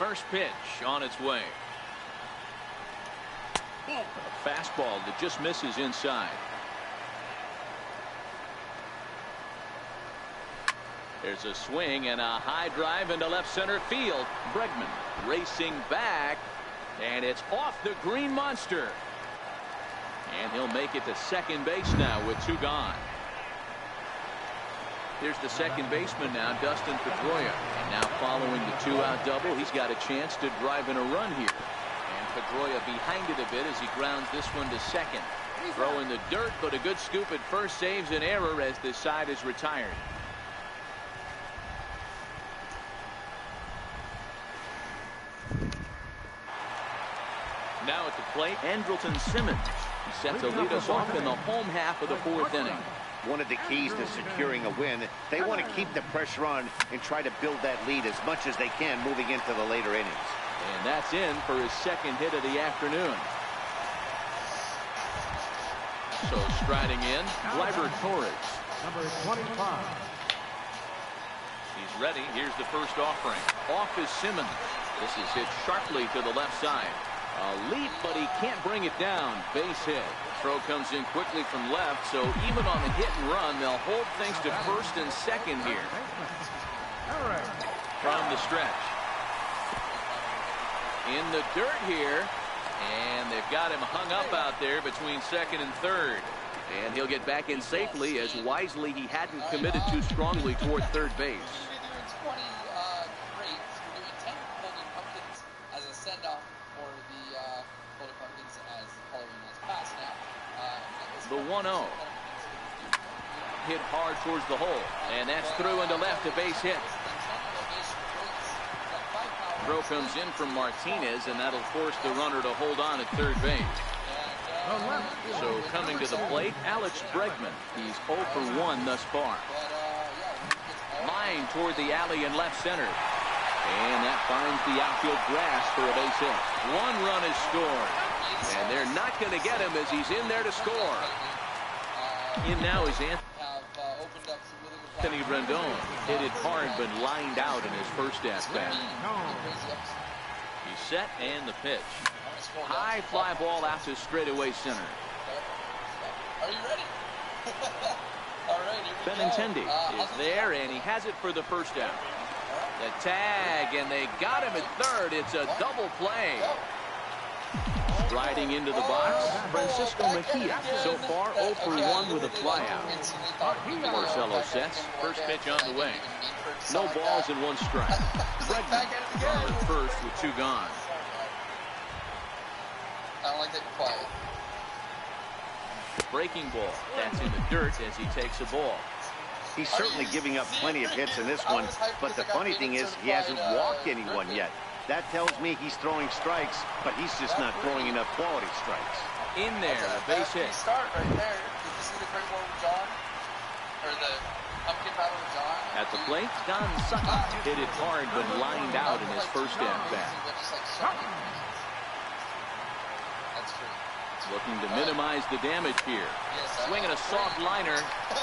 First pitch on its way. A fastball that just misses inside. There's a swing and a high drive into left center field. Bregman racing back, and it's off the green monster. And he'll make it to second base now with 2 gone. Here's the second baseman now, Dustin Pedroia. And now following the 2-out double, he's got a chance to drive in a run here. And Pedroia behind it a bit as he grounds this one to second. Throw in the dirt, but a good scoop at first saves an error as this side is retired. Now at the plate, Andrelton Simmons. He's set to lead us off in the home half of the 4th inning. One of the keys to securing a win, they want to keep the pressure on and try to build that lead as much as they can moving into the later innings. And that's in for his second hit of the afternoon. So striding in, Gleyber Torres. Number 25. He's ready. Here's the first offering. Off is Simmons. This is hit sharply to the left side. A leap, but he can't bring it down. Base hit. Throw comes in quickly from left, so even on the hit and run, they'll hold things to first and second here. From the stretch. In the dirt here, and they've got him hung up out there between second and third. And he'll get back in safely as wisely he hadn't committed too strongly toward third base. The 1-0. Hit hard towards the hole, and that's through into left, a base hit. Throw comes in from Martinez, and that'll force the runner to hold on at third base. So coming to the plate, Alex Bregman. He's 0 for 1 thus far. Line toward the alley in left center. And that finds the outfield grass for a base hit. 1 run is scored. And they're not going to get him as he's in there to score. In now is Anthony Rendon. Hit it hard but lined out in his first at-bat. He's set and the pitch. High fly ball out to straightaway center. Are you ready? All right, Benintendi is there, and he has it for the first out. The tag, and they got him at third. It's a double play. Striding into the box, Francisco Mejia. So far, 0 for 1 with a flyout. Porcello sets. First pitch on the way. No balls and 1 strike. Bregman at first with 2 gone. I don't like that quiet. Breaking ball. That's in the dirt as he takes a ball. He's certainly giving up plenty of hits in this one, but the funny thing is he hasn't walked anyone yet. That tells me he's throwing strikes, but he's just not throwing enough quality strikes. In there, a base hit. Start right there. Did you see the great one with John? Or the pumpkin battle with John? At the plate, Don Sutton hit it hard but lined out in his first at-bat. That's true. Looking to minimize the damage here. Swinging a soft liner,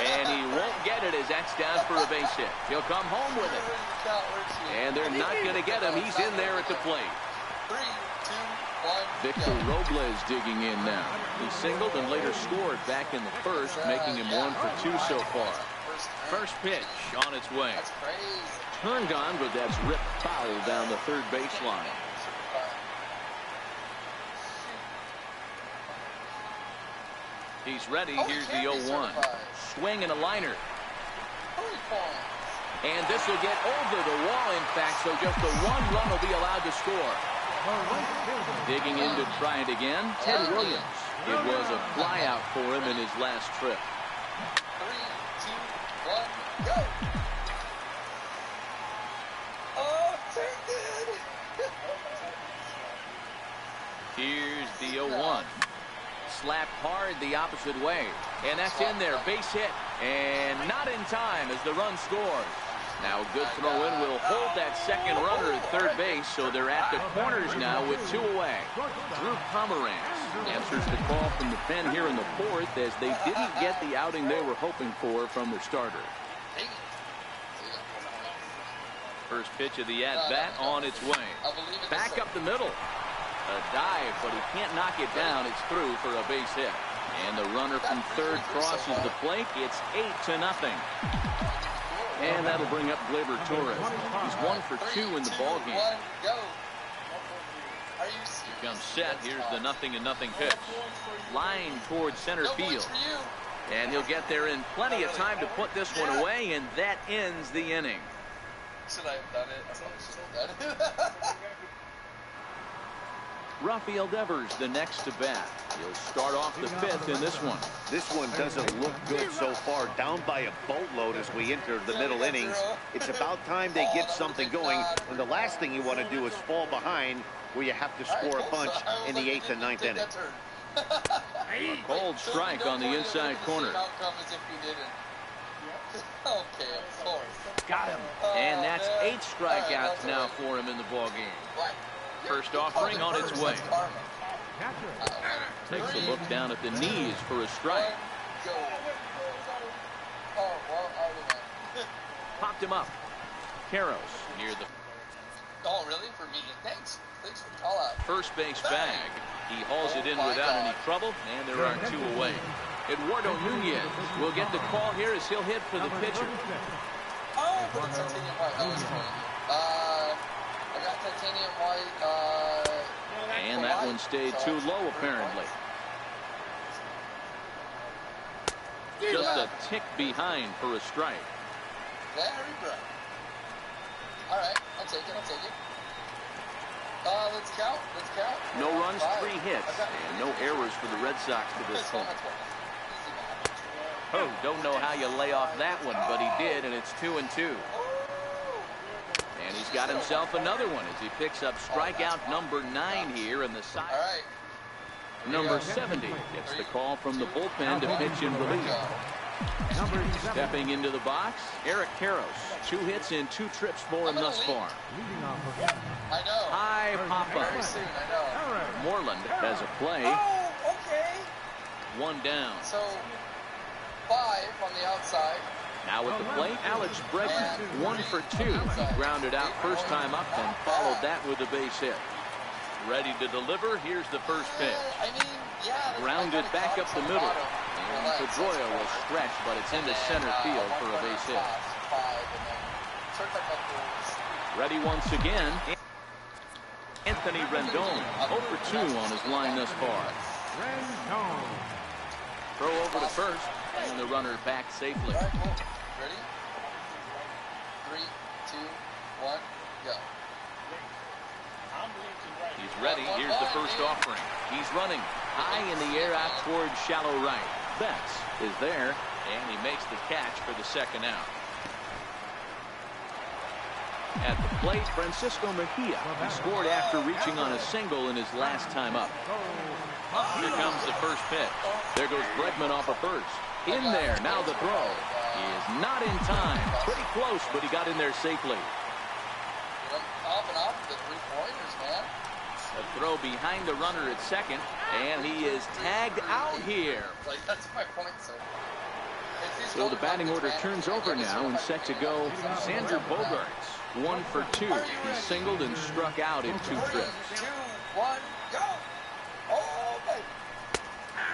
and he won't get it as that's down for a base hit. He'll come home with it. And they're not going to get him. He's in there at the plate. 3, 2, 1. Victor Robles digging in now. He singled and later scored back in the first, making him 1 for 2 so far. First pitch on its way. Turned on, but that's ripped foul down the third baseline. He's ready. Here's the 0-1. Swing and a liner. And this will get over the wall, in fact, so just the 1 run will be allowed to score. Digging in to try it again, Ted Williams. It was a flyout for him in his last trip. 3, 2, 1, go! Oh, Here's the 0-1. Slapped hard the opposite way. And that's in there. Base hit. And not in time as the run scores. Now a good throw in will hold that second runner at third base, so they're at the corners now with 2 away. Drew Pomeranz answers the call from the pen here in the 4th as they didn't get the outing they were hoping for from their starter. First pitch of the at-bat on its way. Back up the middle. A dive, but he can't knock it down. It's through for a base hit. And the runner from third crosses the plate. It's 8-0. And that'll bring up Gleyber Torres. He's 1 for 2 in the ballgame. Here comes set. Here's the 0-0 pitch. Line towards center field. And he'll get there in plenty of time to put this one away, and that ends the inning. Should I have done it? I probably should have done it. Rafael Devers the next to bat. He'll start off the 5th in this one. This one doesn't look good so far. Down by a boatload as we enter the middle innings. It's about time they get something going. And the last thing you want to do is fall behind where you have to score a bunch in the 8th and 9th inning. A cold strike on the inside corner. Okay, of course. Got him. And that's 8 strikeouts now for him in the ballgame. First offering on its way. Takes a look down at the knees for a strike. Popped him up. Karros near the... Oh, really? For me? Thanks. Thanks for the call out. First base bag. He hauls it in without any trouble, and there are 2 away. Eduardo Nunez will get the call here as he'll hit for the pitcher. Oh, but it's Titanium White. That was funny. I got Titanium White. And that one stayed too low, apparently. Just a tick behind for a strike. Very bright. All right, I'll take it. I'll take it. Let's count. Let's count. No runs, 3 hits, and no errors for the Red Sox to this point. Oh, don't know how you lay off that one, but he did, and it's 2-2. And he's got himself another one as he picks up strikeout number 9 here in the side. All right. Number 70 gets the call from the bullpen to pitch in relief. Stepping into the box, Eric Karros. 2 hits in 2 trips for him thus far. I know. High pop-up. Very soon, I know. Moreland has a play. Oh, okay. 1 down. So, 5 on the outside. Now at the plate, Alex Bregman, 1 for 2. He grounded out first time up and followed that with a base hit. Ready to deliver. Here's the first pitch. I mean, yeah. Grounded back up the middle. And Pedroia will stretch, but it's into center field for a base hit. Ready once again. Anthony Rendon, 0 for 2 on his line thus far. Throw over to first, and the runner back safely. All right, cool. Ready? 3, 2, 1, go. He's ready. Here's the first offering. He's running high in the air out towards shallow right. Betts is there, and he makes the catch for the second out. At the plate, Francisco Mejia. He scored after reaching on a single in his last time up. Here comes the first pitch. There goes Bregman off of first. In there, now the throw. He is not in time. Pretty close, but he got in there safely. Off and off the 3-pointers, man. A throw behind the runner at second, and he is tagged out here. Like, that's my point, So the batting order turns over now and set to go Xander Bogaerts. 1 for 2. He singled and struck out in 2 trips. 2, 1, go! Oh, baby.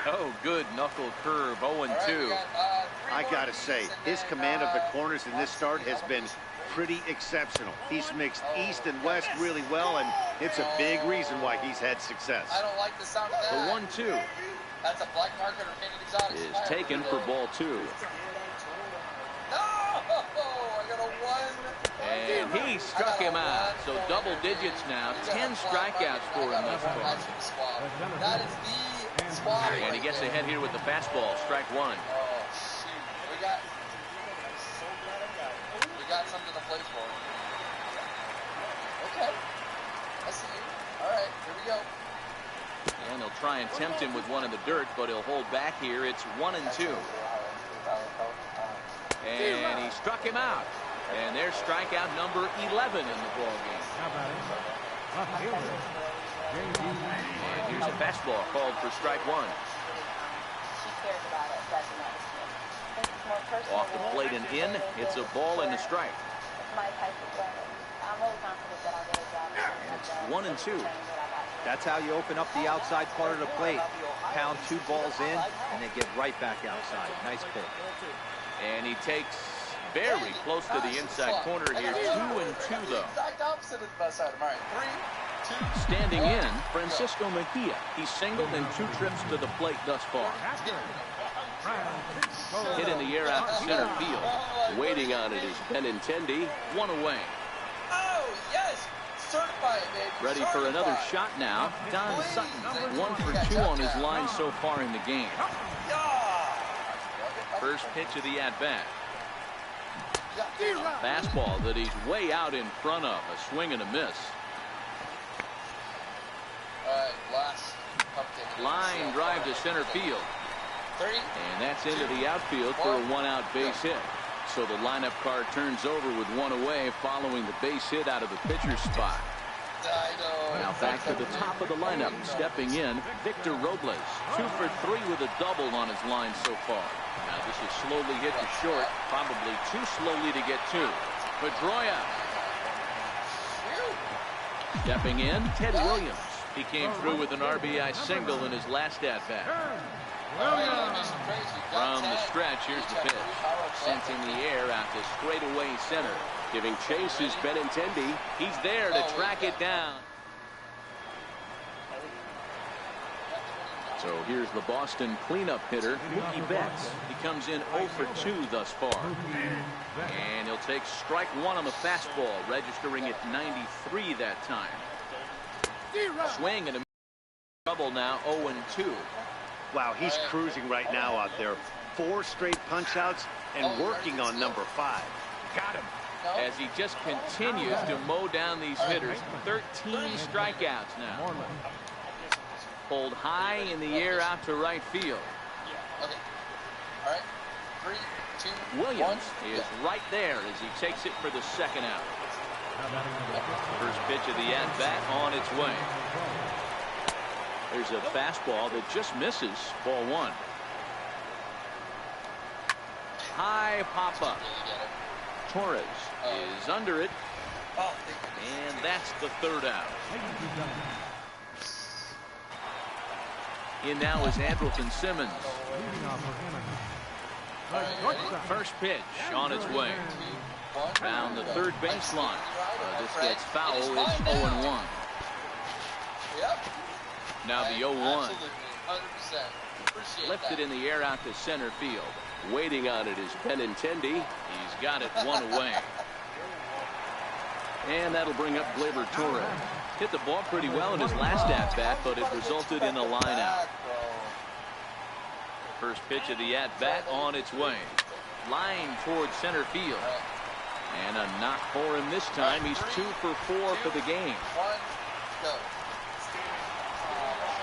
Oh, good knuckle curve, 0-2. I gotta say, his command of the corners in this start has been pretty exceptional. He's mixed east and west really well, and it's a big reason why he's had success. I don't like the sound of that. The 1-2 That's a black market or painted exotic. is taken for ball 2. No! I got a 1. And he struck him out. So double digits now. 10 strikeouts for him thus far. That is the squad. And he gets ahead here with the fastball. Strike 1. Oh, shoot. We got something to play for. Okay. I see you. All right, here we go. And they'll try and tempt him with one in the dirt, but he'll hold back here. It's 1-2. And he struck him out. And there's strikeout number 11 in the ballgame. And here's a fastball called for strike 1. Off the plate and in. It's a ball and a strike. My type of weather. And it's 1-2. That's how you open up the outside part of the plate. Pound 2 balls in, and they get right back outside. Nice pick. And he takes very close to the inside corner here. 2-2 though. Exact opposite of the best side. All right, 3, 2. Standing in, Francisco Mejia. He's singled in 2 trips to the plate thus far. Hit in the air out to center field. Waiting on it is Benintendi. 1 away. Oh, yes. Certify it, baby. Ready for another shot now. Don Sutton. 1 for 2 on his line so far in the game. First pitch of the at-bat. Fastball that he's way out in front of. A swing and a miss. All right, last update. Line drive to center field. 3. And that's into the outfield for a 1-out base hit. So the lineup card turns over with 1 away following the base hit out of the pitcher's spot. Now back to the top of the lineup. Stepping in, Victor Robles. 2 for 3 with a double on his line so far. Now this is slowly hit to short. Probably too slowly to get to. Pedroia. Stepping in, Ted Williams. He came through with an RBI single in his last at-bat. From the stretch, here's the pitch. Sent in the air out to straightaway center. Giving chase is Benintendi. He's there to track it down. So here's the Boston cleanup hitter, Mookie Betts. He comes in 0 for 2 thus far. And he'll take strike 1 on the fastball, registering at 93 that time. Swing and a trouble now, 0-2. Wow, he's cruising right now out there. 4 straight punch-outs and working on number 5. Got him. As he just continues to mow down these hitters. 13 strikeouts now. Pulled high in the air out to right field. Okay. All right. 3, 2, Williams is right there as he takes it for the second out. First pitch of the at-bat on its way. There's a fastball that just misses. Ball 1. High pop-up. Torres is under it. And that's the 3rd out. In now is Andrelton Simmons. First pitch on its way. Down the 3rd baseline. This gets foul. It's 0-1. Now the 0-1. Lifted in the air out to center field. Waiting on it is Benintendi. He's got it 1 away. And that'll bring up Gleyber Torres. Hit the ball pretty well in his last at-bat, but it resulted in a line-out. First pitch of the at-bat on its way. Line towards center field. And a knock for him this time. He's 2 for 4 for the game.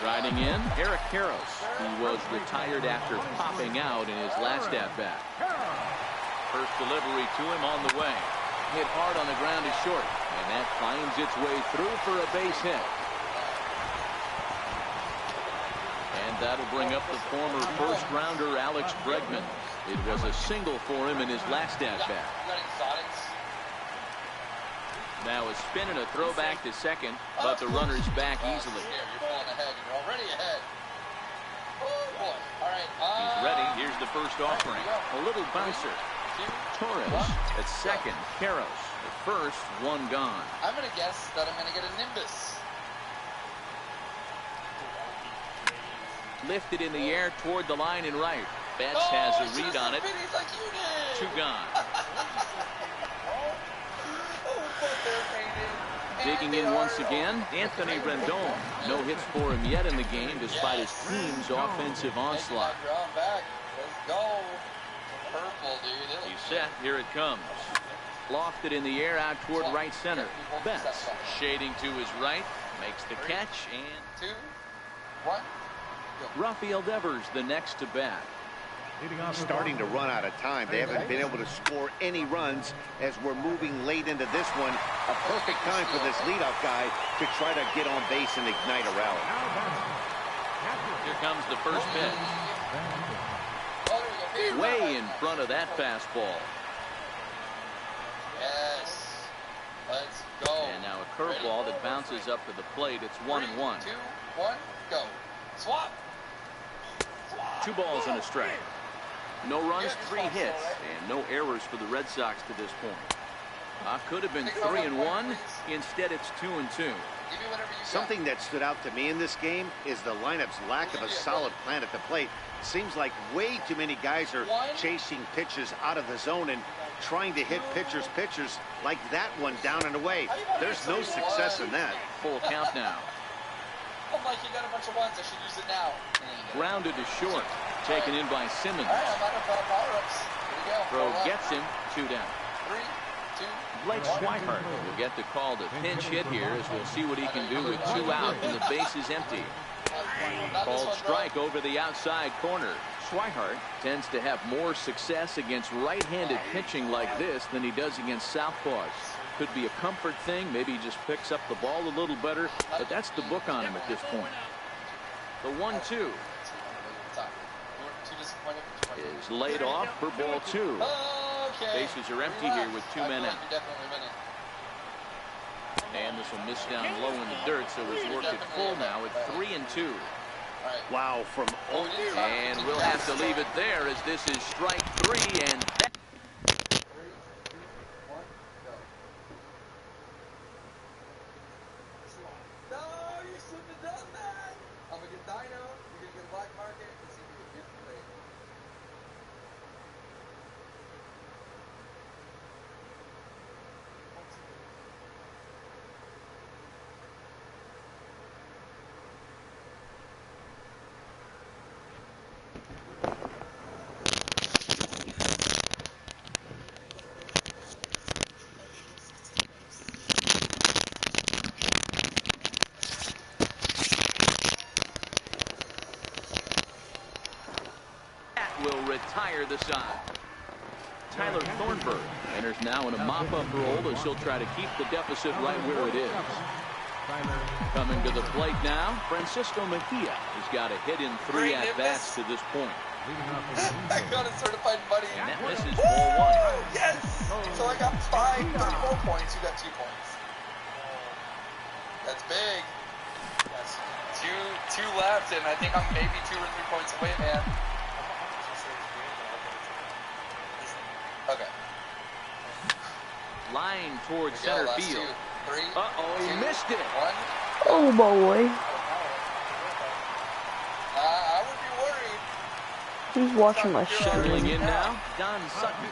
Riding in, Eric Karros. He was retired after popping out in his last at-bat. First delivery to him on the way. Hit hard on the ground to short. And that finds its way through for a base hit. And that'll bring up the former first-rounder Alex Bregman. It was a single for him in his last at-bat. Now a spin and a throwback to second, but the runner's back easily. You're pulling ahead. You're already ahead. Oh, boy. All right. He's ready. Here's the first offering. A little bouncer. Torres at second. Karros at first. 1 gone. I'm going to guess that I'm going to get a Nimbus. Lifted in the air toward the line and right. Betts has a read on it. Like you did. 2 gone. Digging in once again, Anthony Rendon. No hits for him yet in the game despite his team's offensive onslaught. Let's go. Purple, dude. He's set. Here it comes. Lofted in the air out toward right center. Betts shading to his right. Makes the catch. And 2, 1. Rafael Devers the next to bat. Starting to run out of time. They haven't been able to score any runs as we're moving late into this one. A perfect time for this leadoff guy to try to get on base and ignite a rally. Here comes the first pitch. Way in front of that fastball. Yes. Let's go. And now a curveball that bounces up to the plate. It's 1-1. 3, 2, 1, go. Swap. 2 balls and a strike. No runs, 3 hits, and no errors for the Red Sox to this point. Could have been 3-1. Instead, it's 2-2. Something that stood out to me in this game is the lineup's lack of a solid plan at the plate. Seems like way too many guys are chasing pitches out of the zone and trying to hit pitchers like that one down and away. There's no success in that. Full count now. I'm like, you got a bunch of ones. I should use it now. Grounded to short. Taken in by Simmons. All right, I'm out of power-ups. Here we go. Throw gets him. 2 down. 3, 2, Blake Swihart will get the call to pinch hit here as we'll see what he can do with 2 out and the base is empty. Called strike over the outside corner. Swihart tends to have more success against right-handed pitching like this than he does against southpaws. Could be a comfort thing. Maybe he just picks up the ball a little better, but that's the book on him at this point. The 1-2 is laid off for ball 2. Bases are empty here with 2 men out. And this will miss down low in the dirt, so he's worked it full now at 3-2. Wow, from and we'll have to leave it there as this is strike 3, and that will retire the side. Tyler Thornburg enters now in a mop-up role as he'll try to keep the deficit right where it is. Coming to the plate now, Francisco Mejia has got a hit in 3 at-bats to this point. I got a certified money. And that misses ball 1. Yes! So I got 34 points. You got 2 points. That's big. That's two left, and I think I'm maybe 2 or 3 points away, man. Okay. Line towards center field. 2, 3. Uh-oh, he missed it. 1. Oh boy. I would be worried. He's watching my Settling stream. in now, Don Sutton.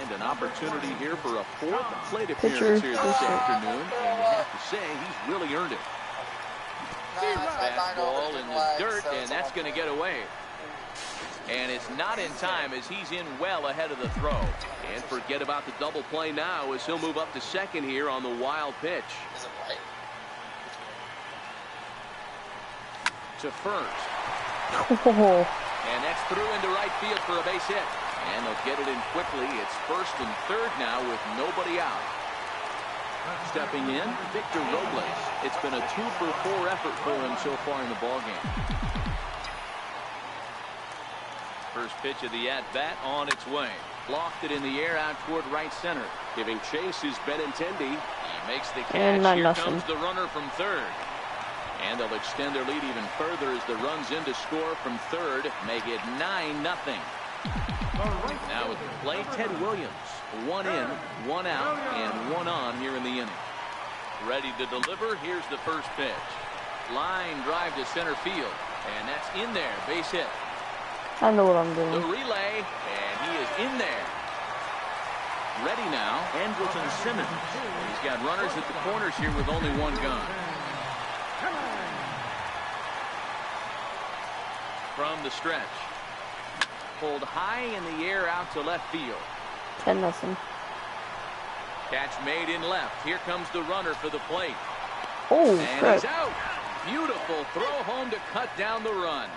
And an opportunity here for a 4th plate Pitcher. appearance here this afternoon. And you have to say, he's really earned it. Fastball in the dirt, and that's going to get away. And it's not in time as he's in well ahead of the throw. And forget about the double play now as he'll move up to second here on the wild pitch. Is it right? To first. Oh, And that's through into right field for a base hit. And they'll get it in quickly. It's 1st and 3rd now with nobody out. Stepping in, Victor Robles. It's been a 2-for-4 effort for him so far in the ballgame. First pitch of the at-bat on its way. Lofted in the air out toward right center. Giving chase is Benintendi. He makes the catch. And Here nothing. comes the runner from 3rd. And they'll extend their lead even further as the runs in to score from 3rd. Make it 9-0. Now at the plate, Ted Williams. 1 in, 1 out, and 1 on here in the inning. Ready to deliver. Here's the first pitch. Line drive to center field. And that's in there. Base hit. I know what I'm The doing. relay, and he is in there. Ready now, Andrelton Simmons. He's got runners at the corners here with only 1 gun. From the stretch. Pulled high in the air out to left field. 10-0. Catch made in left. Here comes the runner for the plate. Oh, And crap. he's out. Beautiful throw home to cut down the run.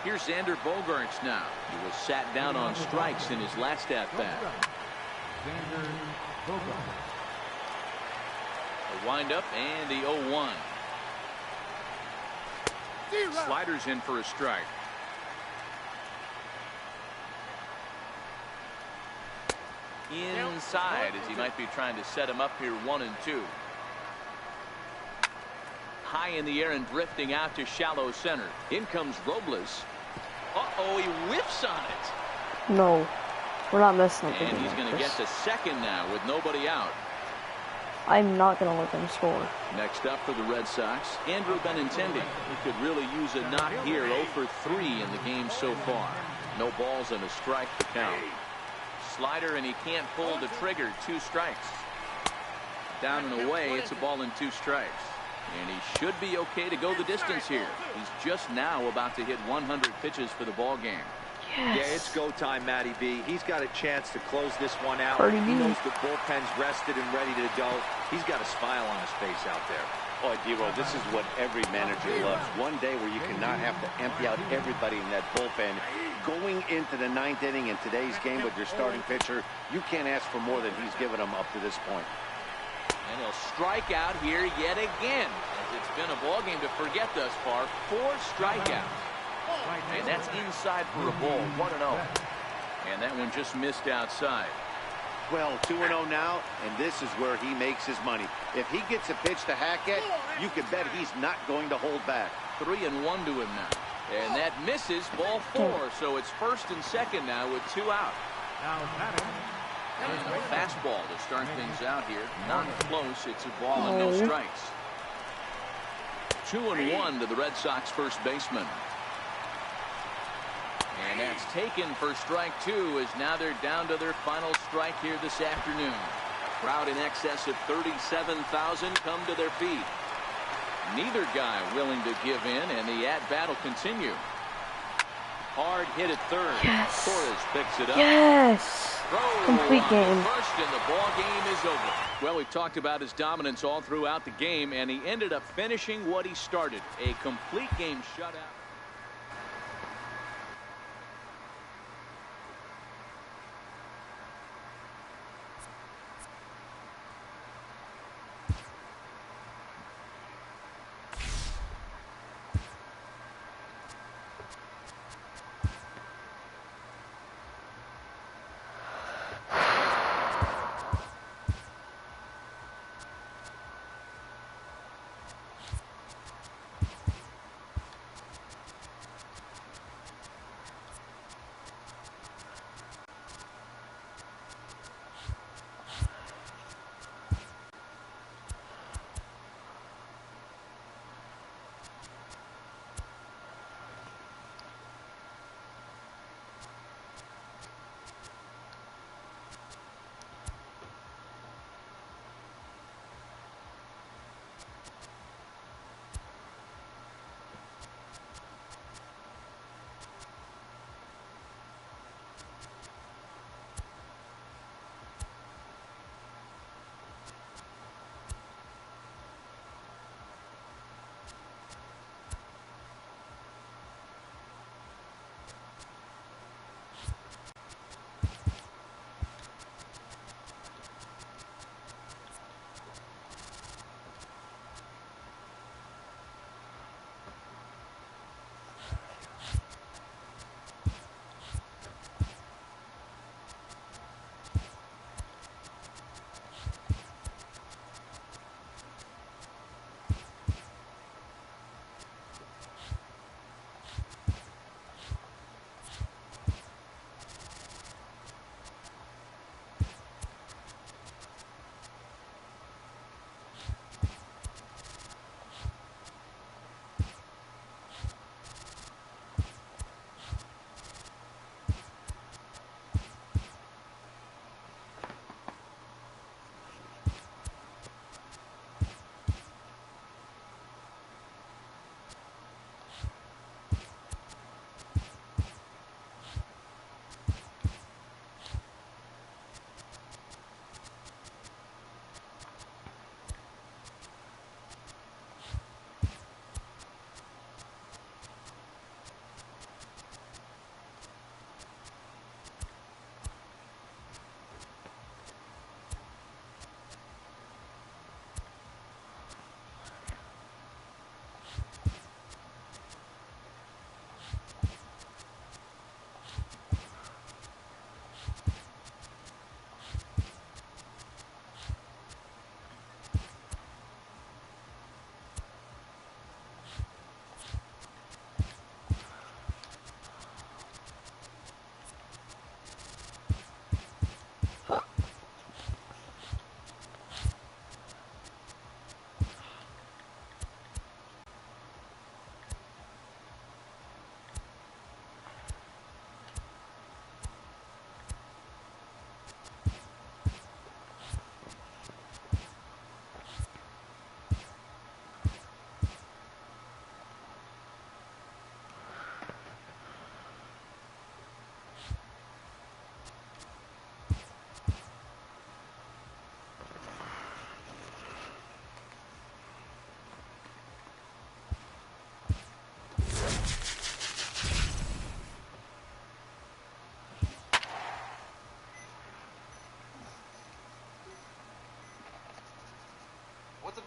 Here's Xander Bogaerts now. He was sat down on strikes in his last at-bat. A windup and the 0-1. Sliders in for a strike. inside as he might be trying to set him up here 1-2. High in the air and drifting out to shallow center. In comes Robles. Uh-oh, he whiffs on it. No. We're not missing it. And he's going to get to second now with nobody out. I'm not going to let them score. Next up for the Red Sox, Andrew Benintendi. He could really use a knock here. 0 for 3 in the game so far. No balls and a strike to count. Slider, and he can't pull the trigger. 2 strikes. Down and away, it's a ball and 2 strikes. And he should be okay to go the distance here. He's just now about to hit 100 pitches for the ball game. Yes. Yeah, it's go time, Matty B. He's got a chance to close this one out. Pretty He neat. knows the bullpen's rested and ready to go. He's got a smile on his face out there. Oh, D-Roll, this is what every manager loves. One day where you cannot have to empty out everybody in that bullpen. Going into the 9th inning in today's game with your starting pitcher, you can't ask for more than he's given them up to this point. And he'll strike out here yet again. As it's been a ball game to forget thus far. 4 strikeouts. And that's inside for a ball. 1-0. And that one just missed outside. Well, 2-0 now, and this is where he makes his money. If he gets a pitch to Hackett, you can bet he's not going to hold back. 3-1 to him now. And that misses, ball 4. So it's 1st and 2nd now with 2 out. Fastball to start things out here. Not close. It's a ball and no strikes. 2-1 to the Red Sox first baseman. And that's taken for strike 2 as now they're down to their final strike here this afternoon. A crowd in excess of 37,000 come to their feet. Neither guy willing to give in, and the at-bat will continue. Hard hit at third. Yes. Torres picks it up. Yes. Throw Complete on game. the first, and the ball game is over. Well, we've talked about his dominance all throughout the game, and he ended up finishing what he started. A complete game shutout.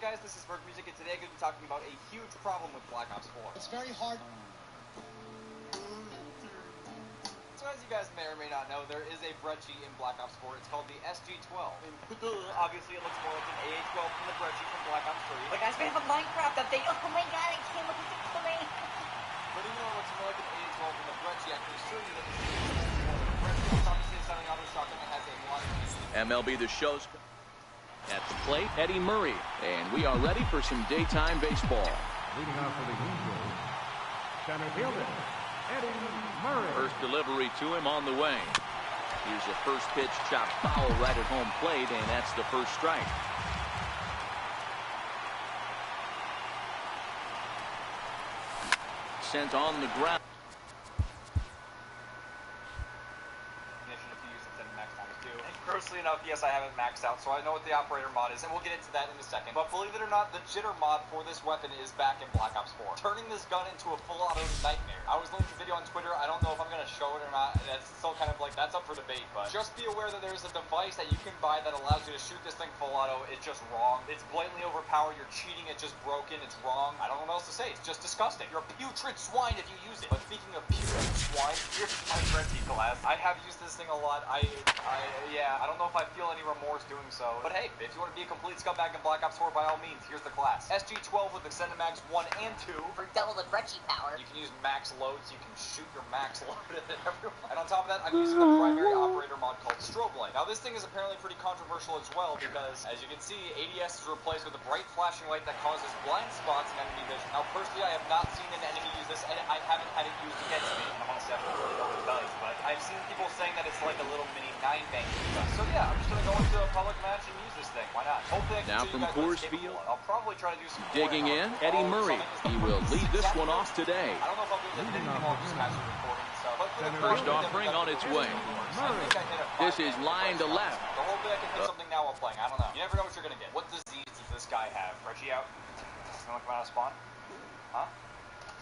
guys? This is Berg Music, and today I'm going to be talking about a huge problem with Black Ops 4. It's very hard. So as you guys may or may not know, there is a Brecci in Black Ops 4. It's called the SG-12. Obviously, it looks more like an AA-12 from the Brecci from Black Ops 3. But guys, we have a Minecraft update. Oh my god, I can't look at the plane. But even though it looks more like an AA-12 from the Brecci, I can assure you that this is the Brecci is obviously a semi-auto shotgun that has a lot of MLB The Show's at the plate, Eddie Murray. And we are ready for some daytime baseball. Leading off for the Angels, center fielder, Eddie Murray. First delivery to him on the way. Here's a first pitch chopped foul right at home plate, and that's the first strike. Sent on the ground. Grossly enough, yes, I have it maxed out, so I know what the operator mod is, and we'll get into that in a second. But believe it or not, the jitter mod for this weapon is back in Black Ops 4, turning this gun into a full auto nightmare. I was looking at the video on Twitter. I don't know if I'm going to show it or not. That's still kind of like, that's up for debate, but just be aware that there's a device that you can buy that allows you to shoot this thing full auto. It's just wrong. It's blatantly overpowered. You're cheating. It's just broken. It's wrong. I don't know what else to say. It's just disgusting. You're a putrid swine if you use it. But speaking of putrid swine, here's my Brecci class. I have used this thing a lot. Yeah, I don't know if I feel any remorse doing so. But hey, if you want to be a complete scumbag in Black Ops 4, by all means, here's the class. SG-12 with extended mags 1 and 2. For double the Brecci power. You can use max loads. You can shoot your max load at everyone. And on top of that, I'm using the primary operator mod called Strobe Light. Now, this thing is apparently pretty controversial as well because, as you can see, ADS is replaced with a bright flashing light that causes blind spots in enemy vision. Now, personally, I have not seen an enemy use this, and I haven't had it used against me. And honestly, I don't really know what it does, but I've seen people saying that it's like a little mini 9-bang. So yeah, I'm just going to go into a public match and use this thing. Why not? Hopefully I can Now from Coors Field, I'll probably try to do some digging in, Eddie Murray. He will lead this one off today. I don't know if I'll be able to hit anything off this match recording, so. First offering on its way. This is line to left. So hopefully I can hit something now while playing. I don't know. You never know what you're going to get. What disease does this guy have? Brecci out? You want to come out of spawn? Huh?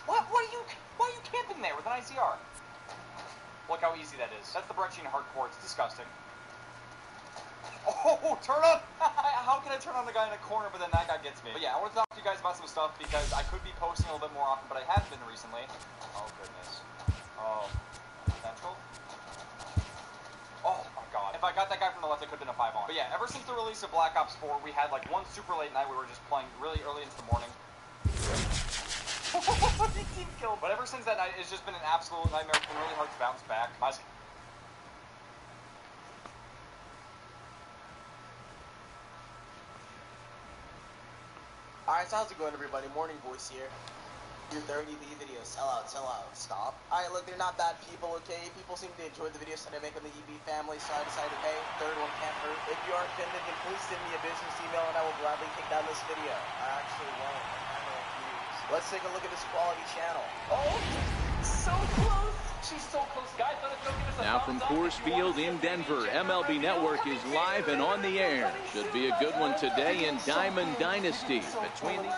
What? Why are you camping there with an ICR? Look how easy that is. That's the Brecci in hardcore. It's disgusting. Oh, turn on! How can I turn on the guy in a corner, but then that guy gets me? But yeah, I want to talk to you guys about some stuff because I could be posting a little bit more often, but I haven't been recently. Oh, goodness. Oh. Central? Oh, my God. If I got that guy from the left, it could have been a 5-on. But yeah, ever since the release of Black Ops 4, we had like one super late night. We were just playing really early into the morning. Team killed. But ever since that night, it's just been an absolute nightmare. It's been really hard to bounce back. Alright, so how's it going, everybody? Morning Voice here. Your 30 video, sell out, stop. Alright, look, they're not bad people, okay? People seem to enjoy the videos that I make on the EB family, so I decided, hey, third one can't hurt. If you are offended, then please send me a business email and I will gladly take down this video. I actually won't. I kind of refuse. Let's take a look at this quality channel. Oh, so close. She's so close. Guys, let us go give us a now from Coors Field in Denver, MLB Network is live and on the air. Should be a good one today in Diamond Dynasty. Between the...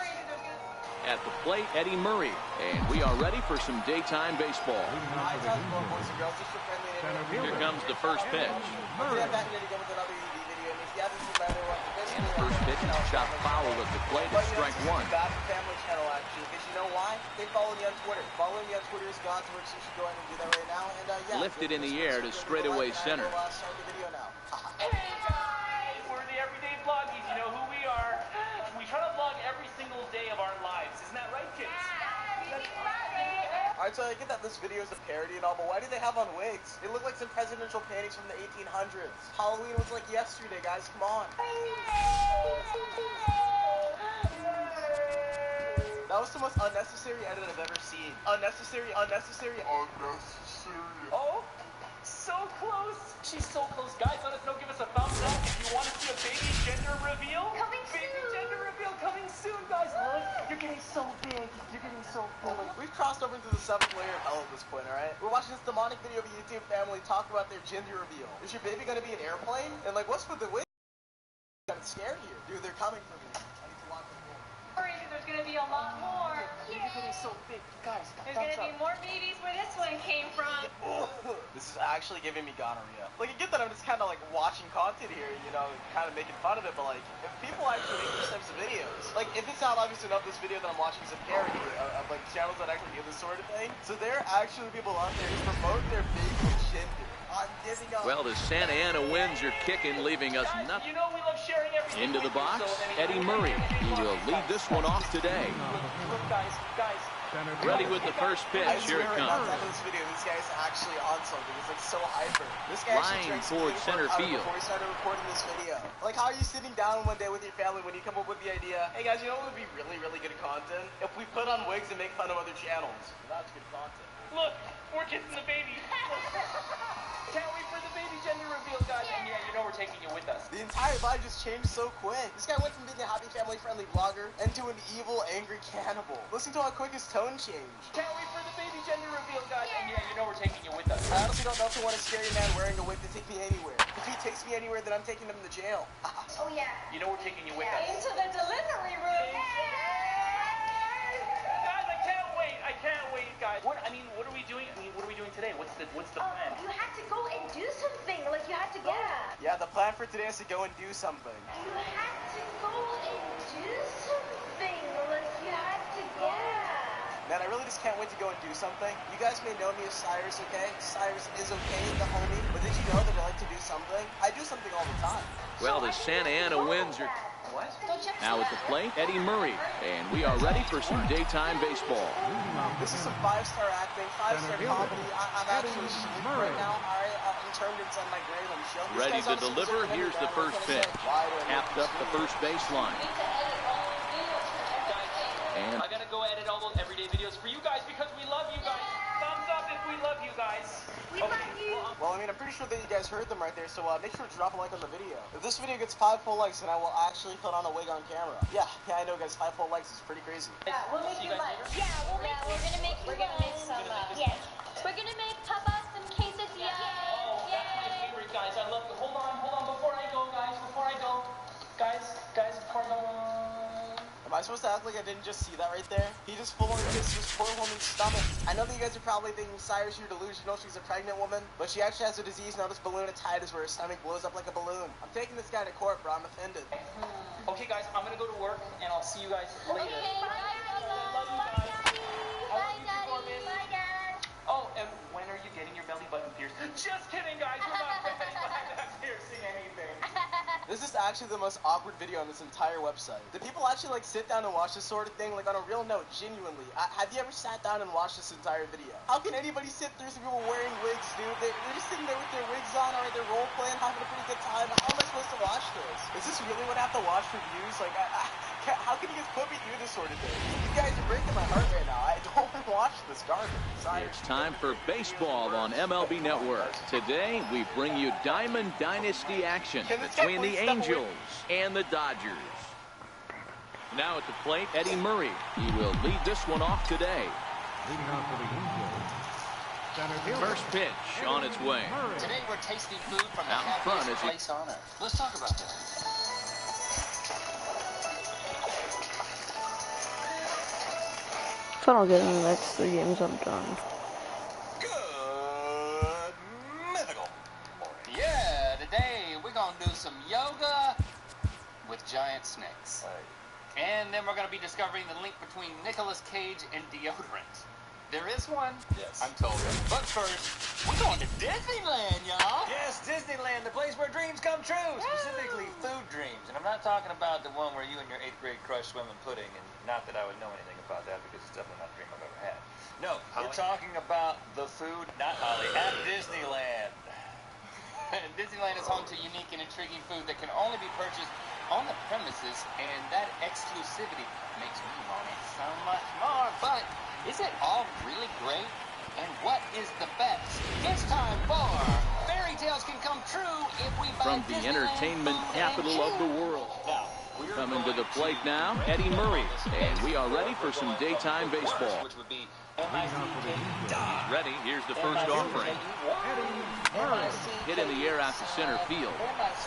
At the plate, Eddie Murray. And we are ready for some daytime baseball. Here comes the first pitch. And the first pitch is chopped foul at the plate. It's strike one. Family channel, actually, because you know why? They follow me on Twitter. Following me on Twitter is God's work, so you should go ahead and do that right now. And yeah, lifted in the air to straightaway center. Start the video now. Hey guys, we're the Everyday Vloggies. You know who we are. We try to vlog every single day of our lives. Isn't that right, kids? Alright, so I get that this video is a parody and all, but why do they have on wigs? They look like some presidential panties from the 1800s. Halloween was like yesterday, guys. Come on. That was the most unnecessary edit I've ever seen. Unnecessary. Oh, so close. She's so close. Guys, let us know. Give us a thumbs up if you want to see a baby gender reveal. Gender reveal coming soon, guys. Look, you're getting so big. We've crossed over into the 7th layer of hell at this point, alright? We're watching this demonic video of a YouTube family talk about their gender reveal. Is your baby gonna be an airplane? And like, what's with the wig? I'm scared here. Dude, they're coming for me. I need to lock the door. There's gonna be a lot more. You're getting so big. Guys, There's gonna be more babies where this one came from. This is actually giving me gonorrhea. Like, you get that I'm just kind of like watching content here, you know, kind of making fun of it, but like, if people actually make these types of videos, like, if it's not obvious enough, this video that I'm watching is a parody of like channels that actually do this sort of thing. So there are actually people out there who promote their baby gender. I'm giving up. Well, as Santa Ana wins, you're kicking, leaving us guys, nothing. you know we love sharing everything. Into the with you, box, so Eddie Murray. He will lead this one off today. Look, guys. Ready with the first pitch. I Here swear it right now, comes. at the end of this video, this guy's actually on something. He's like so hyper. This guy Line actually drank towards some center powder field. before we started recording this video. Like, how are you sitting down one day with your family when you come up with the idea, hey guys, you know what would be really, really good content? If we put on wigs and make fun of other channels. That's good content. Look, we're kissing the baby. Can't wait for the baby gender reveal, guys. And yeah, you know we're taking you with us. The entire vibe just changed so quick. This guy went from being a happy, family-friendly vlogger into an evil, angry cannibal. Listen to how quick his tone changed. Can't wait for the baby gender reveal, guys. And yeah, you know we're taking you with us. I honestly don't know if I want a scary man wearing a wig to take me anywhere. If he takes me anywhere, then I'm taking him to jail. Oh yeah. You know we're taking you with us. Into the delivery room. Guys, I can't wait, guys. What are we doing? What are we doing today? What's the plan? You had to go and do something. Like you had to go. Yeah, the plan for today is to go and do something. You had to go and do something. Like you had to go. Man, I really just can't wait to go and do something. You guys may know me as Cyrus, okay? Cyrus is okay, the homie. But did you know that I like to do something? I do something all the time. Well, as Santa Ana wins, you're... What? Now at the plate, Eddie Murray. And we are ready for some daytime baseball. This is some 5-star acting, 5-star comedy. I'm actually asleep right now. I'm turned inside my grave. I'm chilling. Ready to deliver. Here's the first pitch. Tapped up the first baseline. And I gotta go edit all those everyday videos for you guys because we love you guys. Thumbs up if we love you guys. We love you. Well, I mean, I'm pretty sure that you guys heard them right there, so make sure to drop a like on the video. If this video gets 5 full likes, then I will actually put on a wig on camera. Yeah, I know, guys, 5 full likes is pretty crazy. Yeah, we'll make you lunch. Yeah, we're gonna make you some. Yes. We're gonna make Papa some quesadillas. Oh, that's my favorite, guys. I love you. Hold on. Before I go, guys. Guys, before I go. Am I supposed to act like I didn't just see that right there? He just full-on kissed his poor woman's stomach. I know that you guys are probably thinking, Cyrus, you're delusional, she's a pregnant woman, but she actually has a disease known as ballonitis where her stomach blows up like a balloon. I'm taking this guy to court, bro. I'm offended. Okay, guys, I'm gonna go to work, and I'll see you guys later. Okay, bye, Daddy. Bye, Daddy. Bye, Dad. Oh, and when are you getting your belly button pierced? Just kidding, guys. We're not ready. I'm not piercing anything. This is actually the most awkward video on this entire website. Do people actually like sit down and watch this sort of thing? Like on a real note, genuinely. Have you ever sat down and watched this entire video? How can anybody sit through some people wearing wigs, dude? They're just sitting there with their wigs on, or they're role playing, having a pretty good time. How am I supposed to watch this? Is this really what I have to watch for views? Like, how can you guys put me through this sort of thing? You guys are breaking my heart right now. I don't want to watch this garbage. Sorry. it's time for baseball on MLB Network. Today, we bring you Diamond Dynasty action between the Angels and the Dodgers. Now at the plate, Eddie Murray. He will lead this one off today. Leading off for the Angels, center fielder, First pitch on its way. Murray. Today we're tasting food from the Out in front happiest is he- place on earth. Let's talk about that. If I don't get in the next 3 games, I'm done. Good mythical morning. Yeah, today we're gonna do some yoga with giant snakes. And then we're gonna be discovering the link between Nicolas Cage and deodorant. There is one? Yes. I'm told. But first, we're going to Disneyland, y'all. Yes, Disneyland, the place where dreams come true. Specifically, food dreams. And I'm not talking about the one where you and your 8th grade crush swim in pudding, and not that I would know anything about that because it's definitely not a dream I've ever had. No, we're talking about the food, not Holly, at Disneyland. Disneyland is home to unique and intriguing food that can only be purchased on the premises, and that exclusivity makes me want it so much more. But is it all really great? And what is the best? It's time for Fairy Tales Can Come True if we buy From the Disneyland entertainment food capital and of the world. Coming to the plate now, Eddie Murray. And we are ready for some daytime baseball. Which would be He's ready. Here's the first offering. Hit in the air out to center field.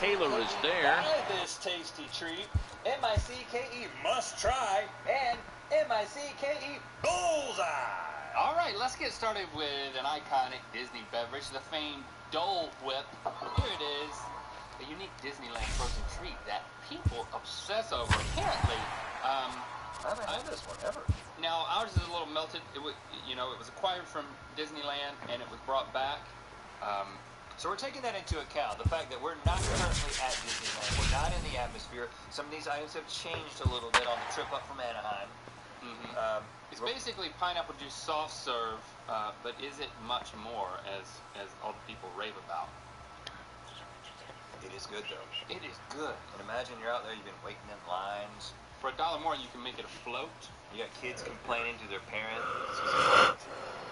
Taylor is there. Buy this tasty treat M-I-C-K-E, must try, and M-I-C-K-E, bullseye. All right, let's get started with an iconic Disney beverage, the famed Dole Whip. Here it is, a unique Disneyland frozen treat that people obsess over. Apparently, I haven't had this one ever. Now, ours is a little melted. It was acquired from Disneyland, and it was brought back. So we're taking that into account, the fact that we're not currently at Disneyland. We're not in the atmosphere. Some of these items have changed a little bit on the trip up from Anaheim. It's basically pineapple juice soft serve, but is it much more, as all the people rave about? It is good, though. It is good. And imagine you're out there, you've been waiting in lines. For $1 more, you can make it a float. You got kids complaining to their parents.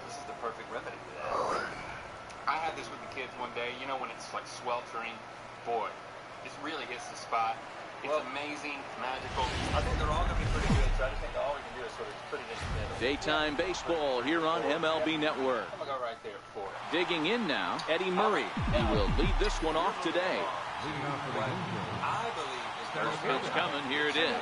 This is the perfect remedy for that. I had this with the kids one day. You know when it's like sweltering? Boy, this really hits the spot. It's amazing, magical. I think they're all going to be pretty good, so I just think all we can do is sort of put it in the middle. Daytime baseball here on MLB Network. I'm going to go right there for it. Digging in now, Eddie Murray. He will lead this one off today. I believe is First pitch coming. Here it is.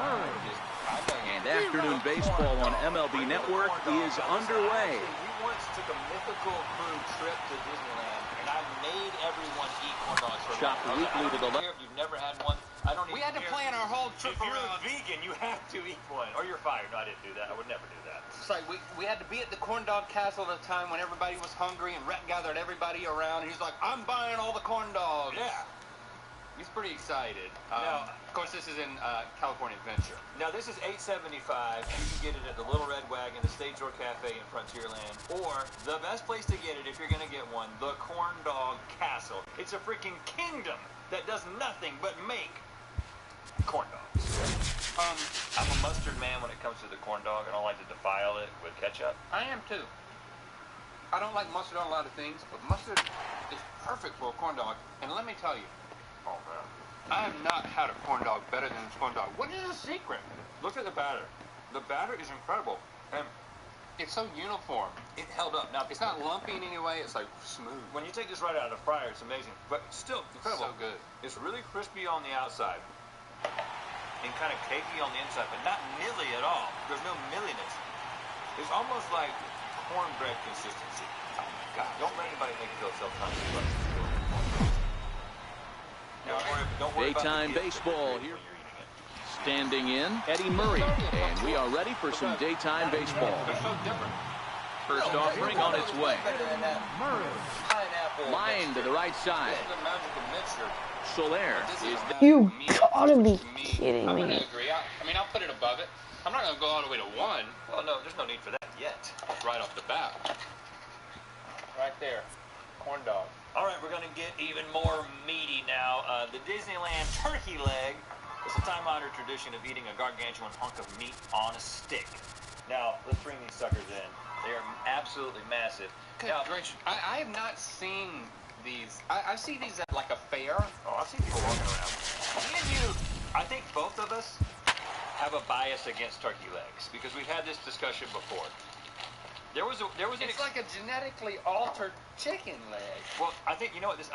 And afternoon baseball on MLB Network is underway. We once took a mythical crew trip to Disneyland, and I made everyone eat corn dogs for Shot weekly to the left. If you've never had one, I don't even. We had to plan our whole trip around. If you're a vegan, you have to eat one, or you're fired. No, I didn't do that. I would never do that. It's like we had to be at the corn dog castle at a time when everybody was hungry, and Rhett gathered everybody around, and he's like, "I'm buying all the corn dogs." Yeah. He's pretty excited. Now, of course, this is in California Adventure. Now, this is $8.75. You can get it at the Little Red Wagon, the Stage Door Cafe in Frontierland, or the best place to get it if you're going to get one, the Corn Dog Castle. It's a freaking kingdom that does nothing but make corn dogs. I'm a mustard man when it comes to the corn dog. I don't like to defile it with ketchup. I am too. I don't like mustard on a lot of things, but mustard is perfect for a corn dog. And let me tell you, oh man, I have not had a corn dog better than this corn dog. What is the secret? Look at the batter. The batter is incredible. And it's so uniform. It held up. Now, it's not lumpy in any way. It's like smooth. When you take this right out of the fryer, it's amazing. But still incredible. So good. It's really crispy on the outside and kind of cakey on the inside, but not milly at all. There's no milliness. It's almost like cornbread consistency. Oh my God. Don't let anybody make you feel self-conscious. Daytime baseball here. Standing in, Eddie Murray. And we are ready for some daytime baseball. First offering on its way. Line to the right side. Soler is the... You gotta be kidding me. I mean, I'll put it above it. I'm not going to go all the way to 1. Well, no, there's no need for that yet. Right off the bat. Right there. Corn dog. All right, we're going to get even more meaty now. The Disneyland turkey leg is a time-honored tradition of eating a gargantuan hunk of meat on a stick. Now, let's bring these suckers in. They are absolutely massive. Now, I have not seen these. I see these at like a fair. Oh, I've seen people walking around. Me and you, I think both of us have a bias against turkey legs because we've had this discussion before. It's like a genetically altered chicken leg. Well, I think, you know what, this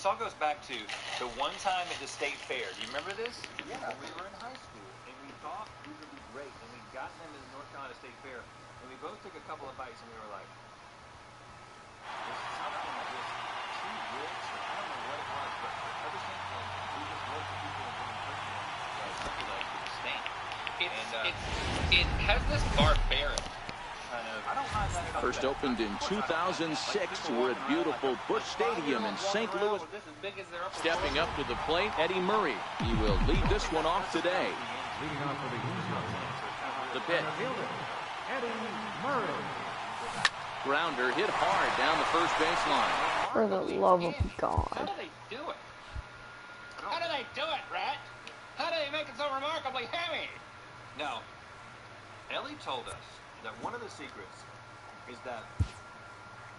all goes back to the one time at the state fair. Do you remember this? Yeah. When we were in high school, and we thought these would be great, and we got them at the North Carolina State Fair, and we both took a couple of bites, and we were like, there's something that was too rich, or I don't know what it was, but ever since then, we just looked at people and doing turkey legs with a stain. It has this barbaric kind of... First opened in 2006. We're at beautiful Busch Stadium in St. Louis. Stepping up to the plate, Eddie Murray. He will lead this one off today. The pitch. Eddie Murray. Grounder hit hard down the first baseline. For the love of God. How do they do it? How do they do it, Rat? How do they make it so remarkably heavy? Now, Ellie told us that one of the secrets is that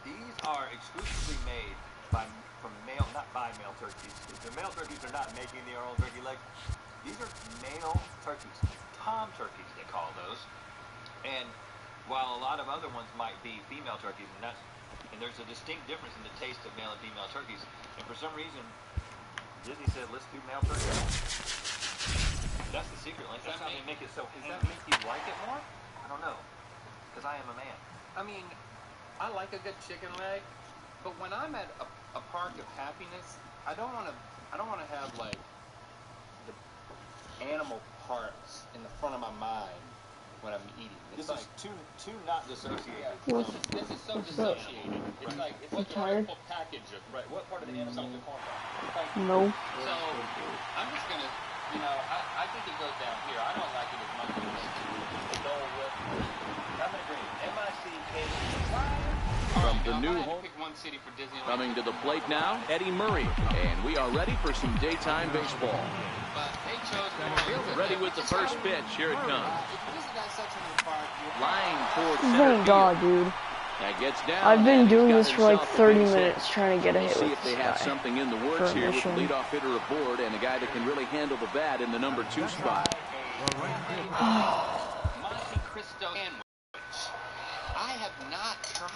these are exclusively made not by male turkeys. The male turkeys are not making their own turkey legs. These are male turkeys, tom turkeys they call those. And while a lot of other ones might be female turkeys, and there's a distinct difference in the taste of male and female turkeys. And for some reason, Disney said, let's do male turkeys. That's the secret. Like, that's how they make it so. Does that make you like it more? I don't know. Because I am a man. I mean, I like a good chicken leg, but when I'm at a park of happiness, I don't want to have like the animal parts in the front of my mind when I'm eating. This is too not dissociated. This is so dissociated. It's like it's like a whole package of What part of the animal? The corn bar. No. So I'm just gonna, I think it goes down here. I don't like it as much as the Dole Whip. I'm in agreement. M-I-C-K. From the Now, new if I had to home. pick one city for Disneyland. Coming to the plate now, Eddie Murray. And we are ready for some daytime baseball. But they chose Ready with the first pitch. Here it comes. If you visit that section of the park, Line toward center Thank God, field. dude. That gets down. I've been and he's doing got this for like himself a 30 base hit. minutes trying to get a hit See with if they this have guy. something in the For works a here with the mission. leadoff hitter aboard and a guy that can really handle the bat in the number 2 spot. Monte Cristo sandwich. I have not tried.